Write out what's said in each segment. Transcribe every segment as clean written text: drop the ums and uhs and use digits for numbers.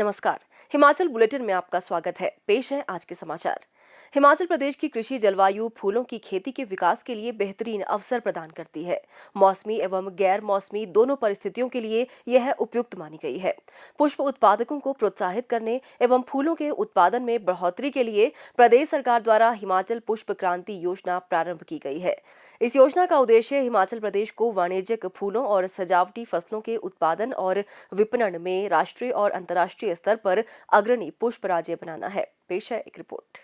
नमस्कार। हिमाचल बुलेटिन में आपका स्वागत है। पेश है आज के समाचार। हिमाचल प्रदेश की कृषि जलवायु फूलों की खेती के विकास के लिए बेहतरीन अवसर प्रदान करती है। मौसमी एवं गैर मौसमी दोनों परिस्थितियों के लिए यह उपयुक्त मानी गई है। पुष्प उत्पादकों को प्रोत्साहित करने एवं फूलों के उत्पादन में बढ़ोतरी के लिए प्रदेश सरकार द्वारा हिमाचल पुष्प क्रांति योजना प्रारंभ की गई है। इस योजना का उद्देश्य हिमाचल प्रदेश को वाणिज्यिक फूलों और सजावटी फसलों के उत्पादन और विपणन में राष्ट्रीय और अंतर्राष्ट्रीय स्तर पर अग्रणी पुष्प राज्य बनाना है। पेश है एक रिपोर्ट।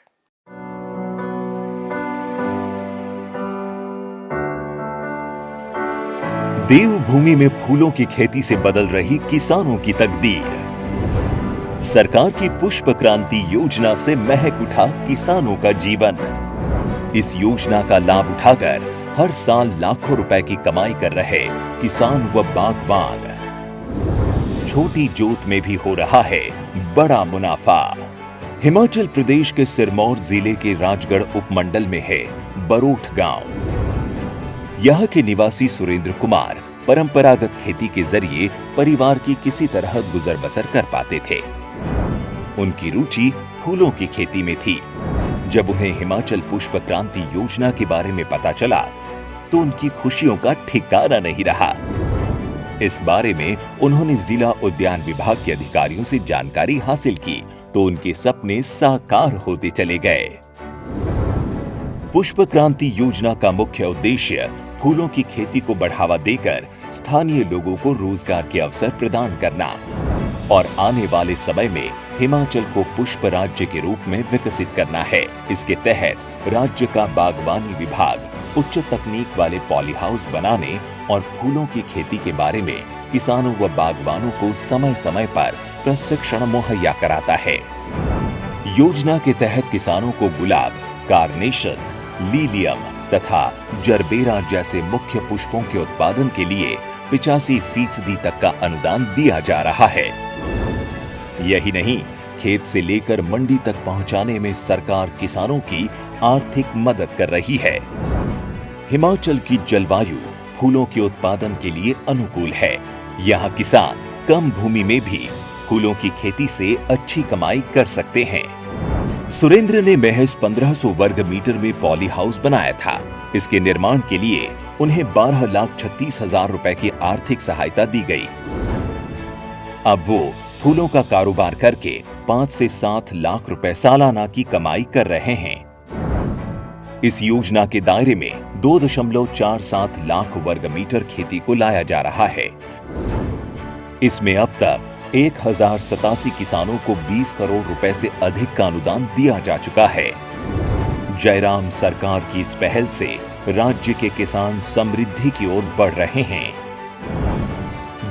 देवभूमि में फूलों की खेती से बदल रही किसानों की तकदीर। सरकार की पुष्प क्रांति योजना से महक उठा किसानों का जीवन। इस योजना का लाभ उठाकर हर साल लाखों रुपए की कमाई कर रहे किसान व बागबान। छोटी जोत में भी हो रहा है बड़ा मुनाफा। हिमाचल प्रदेश के सिरमौर जिले के राजगढ़ उपमंडल में है बरोठ गांव। यहाँ के निवासी सुरेंद्र कुमार परंपरागत खेती के जरिए परिवार की किसी तरह गुजर बसर कर पाते थे। उनकी रुचि फूलों की खेती में थी। जब उन्हें हिमाचल पुष्प क्रांति योजना के बारे में पता चला तो उनकी खुशियों का ठिकाना नहीं रहा। इस बारे में उन्होंने जिला उद्यान विभाग के अधिकारियों से जानकारी हासिल की तो उनके सपने साकार होते चले गए। पुष्प क्रांति योजना का मुख्य उद्देश्य फूलों की खेती को बढ़ावा देकर स्थानीय लोगों को रोजगार के अवसर प्रदान करना और आने वाले समय में हिमाचल को पुष्प राज्य के रूप में विकसित करना है। इसके तहत राज्य का बागवानी विभाग उच्च तकनीक वाले पॉली हाउस बनाने और फूलों की खेती के बारे में किसानों व बागवानों को समय समय पर प्रशिक्षण मुहैया कराता है। योजना के तहत किसानों को गुलाब, कार्नेशन, लीलियम तथा जरबेरा जैसे मुख्य पुष्पों के उत्पादन के लिए 85% तक का अनुदान दिया जा रहा है। यही नहीं, खेत से लेकर मंडी तक पहुंचाने में सरकार किसानों की आर्थिक मदद कर रही है। हिमाचल की जलवायु फूलों के उत्पादन के लिए अनुकूल है। यहाँ किसान कम भूमि में भी फूलों की खेती से अच्छी कमाई कर सकते हैं। सुरेंद्र ने महज 1500 वर्ग मीटर में पॉली हाउस बनाया था। इसके निर्माण के लिए उन्हें 12,36,000 रुपए की आर्थिक सहायता दी गई। अब वो फूलों का कारोबार करके 5 से 7 लाख रुपए सालाना की कमाई कर रहे हैं। इस योजना के दायरे में 2.47 लाख वर्ग मीटर खेती को लाया जा रहा है। इसमें अब तक 1087 किसानों को 20 करोड़ रुपए से अधिक का अनुदान दिया जा चुका है। जयराम सरकार की इस पहल से राज्य के किसान समृद्धि की ओर बढ़ रहे हैं।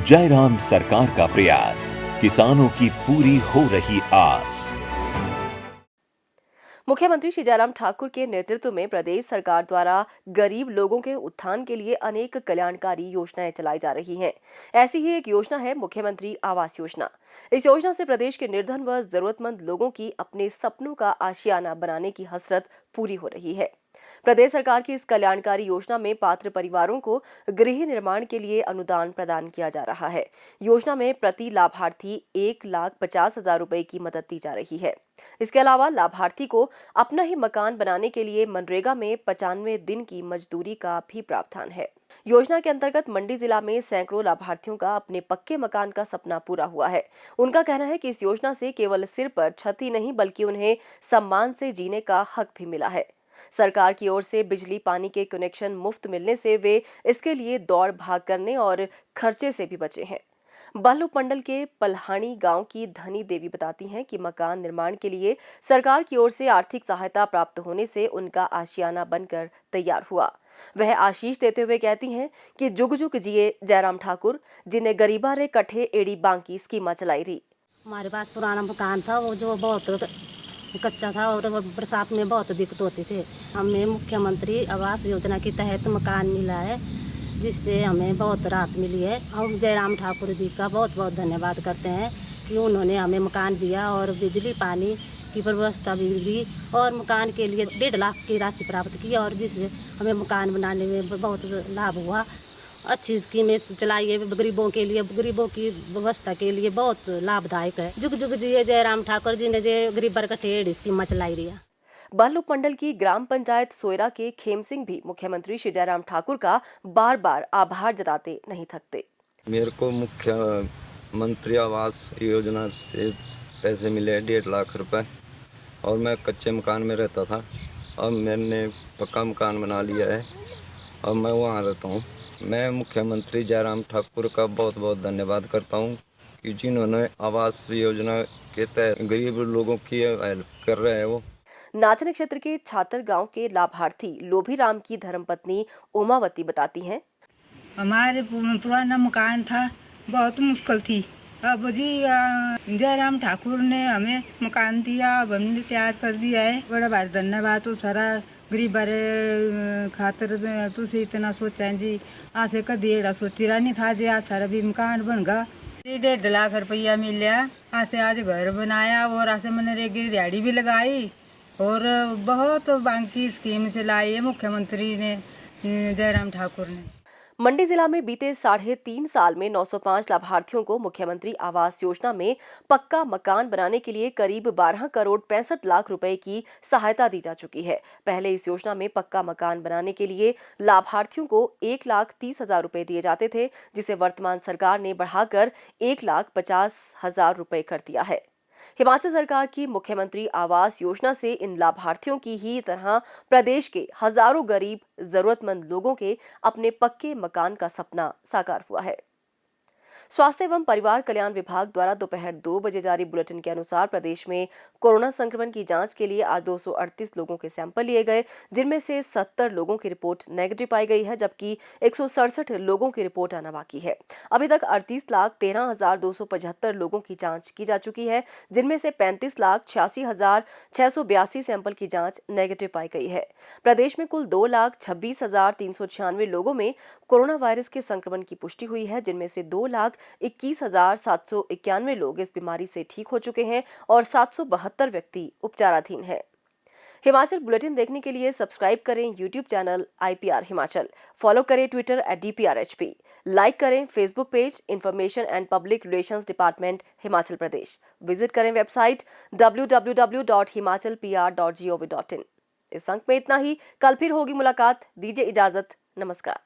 जयराम सरकार का प्रयास, किसानों की पूरी हो रही आस। मुख्यमंत्री श्री जयराम ठाकुर के नेतृत्व में प्रदेश सरकार द्वारा गरीब लोगों के उत्थान के लिए अनेक कल्याणकारी योजनाएं चलाई जा रही हैं। ऐसी ही एक योजना है मुख्यमंत्री आवास योजना। इस योजना से प्रदेश के निर्धन व जरूरतमंद लोगों की अपने सपनों का आशियाना बनाने की हसरत पूरी हो रही है। प्रदेश सरकार की इस कल्याणकारी योजना में पात्र परिवारों को गृह निर्माण के लिए अनुदान प्रदान किया जा रहा है। योजना में प्रति लाभार्थी 1,50,000 रुपए की मदद दी जा रही है। इसके अलावा लाभार्थी को अपना ही मकान बनाने के लिए मनरेगा में 95 दिन की मजदूरी का भी प्रावधान है। योजना के अंतर्गत मंडी जिला में सैकड़ों लाभार्थियों का अपने पक्के मकान का सपना पूरा हुआ है। उनका कहना है कि इस योजना से केवल सिर पर छत ही नहीं बल्कि उन्हें सम्मान से जीने का हक भी मिला है। सरकार की ओर से बिजली पानी के कनेक्शन मुफ्त मिलने से वे इसके लिए दौड़ भाग करने और खर्चे से भी बचे हैं। बल्ह उपमंडल के पल्हानी गांव की धनी देवी बताती हैं कि मकान निर्माण के लिए सरकार की ओर से आर्थिक सहायता प्राप्त होने से उनका आशियाना बनकर तैयार हुआ। वह आशीष देते हुए कहती हैं कि जुग जुग जिए जयराम ठाकुर, जिन्हें गरीबा रे कठे एड़ी बांकी स्कीमा चलाई रही। हमारे पास पुराना मकान था वो जो बहुत कच्चा था और बरसात में बहुत दिक्कत होती थी। हमें मुख्यमंत्री आवास योजना के तहत मकान मिला है जिससे हमें बहुत राहत मिली है। हम जयराम ठाकुर जी का बहुत बहुत धन्यवाद करते हैं कि उन्होंने हमें मकान दिया और बिजली पानी की व्यवस्था भी दी और मकान के लिए 1.5 लाख की राशि प्राप्त की और जिससे हमें मकान बनाने में बहुत लाभ हुआ। अच्छी स्कीमें चलाई है गरीबों के लिए, गरीबों की व्यवस्था के लिए बहुत लाभदायक है। जुग जुग जिये जयराम ठाकुर जी ने जो गरीबर का ढेर स्कीम चलाई रही है। बल्लभ उपमंडल की ग्राम पंचायत सोयरा के खेम सिंह भी मुख्यमंत्री श्री जयराम ठाकुर का बार बार आभार जताते नहीं थकते। मेरे को मुख्यमंत्री आवास योजना से पैसे मिले 1.5 लाख रुपए और मैं कच्चे मकान में रहता था। अब मैंने पक्का मकान बना लिया है और मैं वहाँ रहता हूँ। मैं मुख्यमंत्री जयराम ठाकुर का बहुत बहुत धन्यवाद करता हूँ कि जिन्होंने आवास योजना के तहत गरीब लोगों की हेल्प कर रहे हैं। वो नाचन क्षेत्र के छातर गांव के लाभार्थी लोभीराम की धर्मपत्नी उमावती बताती हैं। हमारे पुराना मकान था, बहुत मुश्किल थी। अब जी जयराम ठाकुर ने हमें मकान दिया, अब हमने तैयार कर दिया है। बड़ा भारी धन्यवाद तो सारा गरीब खातर तुझे इतना सोचा है जी। आज से कभी एड़ा सोची नहीं था जी, आज सारा भी मकान बन गया। 1.5 लाख रुपया मिला। आज से आज घर बनाया और आज से मैंने रेगी दिहाड़ी भी लगाई और बहुत बाकी स्कीम चलाई है मुख्यमंत्री ने जयराम ठाकुर ने। मंडी जिला में बीते 3.5 साल में 905 लाभार्थियों को मुख्यमंत्री आवास योजना में पक्का मकान बनाने के लिए करीब 12 करोड़ 65 लाख रुपए की सहायता दी जा चुकी है। पहले इस योजना में पक्का मकान बनाने के लिए लाभार्थियों को 1,30,000 रुपए दिए जाते थे, जिसे वर्तमान सरकार ने बढ़ाकर 1,50,000 रुपए कर दिया है। हिमाचल सरकार की मुख्यमंत्री आवास योजना से इन लाभार्थियों की ही तरह प्रदेश के हजारों गरीब जरूरतमंद लोगों के अपने पक्के मकान का सपना साकार हुआ है। स्वास्थ्य एवं परिवार कल्याण विभाग द्वारा दोपहर 2 बजे जारी बुलेटिन के अनुसार प्रदेश में कोरोना संक्रमण की जांच के लिए आज 238 लोगों के सैंपल लिए गए, जिनमें से 70 लोगों की रिपोर्ट नेगेटिव पाई गई है, जबकि 167 लोगों की रिपोर्ट आना बाकी है। अभी तक 38,13,275 लोगों की जांच की जा चुकी है, जिनमें से 35,86,682 सैंपल की जांच नेगेटिव पाई गई है। प्रदेश में कुल 2,26,396 लोगों में कोरोना वायरस के संक्रमण की पुष्टि हुई है, जिनमें से 2,21,791 लोग इस बीमारी से ठीक हो चुके हैं और 772 व्यक्ति उपचाराधीन हैं। हिमाचल बुलेटिन देखने के लिए सब्सक्राइब करें YouTube channel IPR Himachal, follow करें ट्विटर @DPRHP, लाइक करें Facebook page information and public relations department Himachal Pradesh, visit करें वेबसाइट www.himachalpr.gov.in। इस अंक में इतना ही। कल फिर होगी मुलाकात। दीजिए इजाजत। नमस्कार।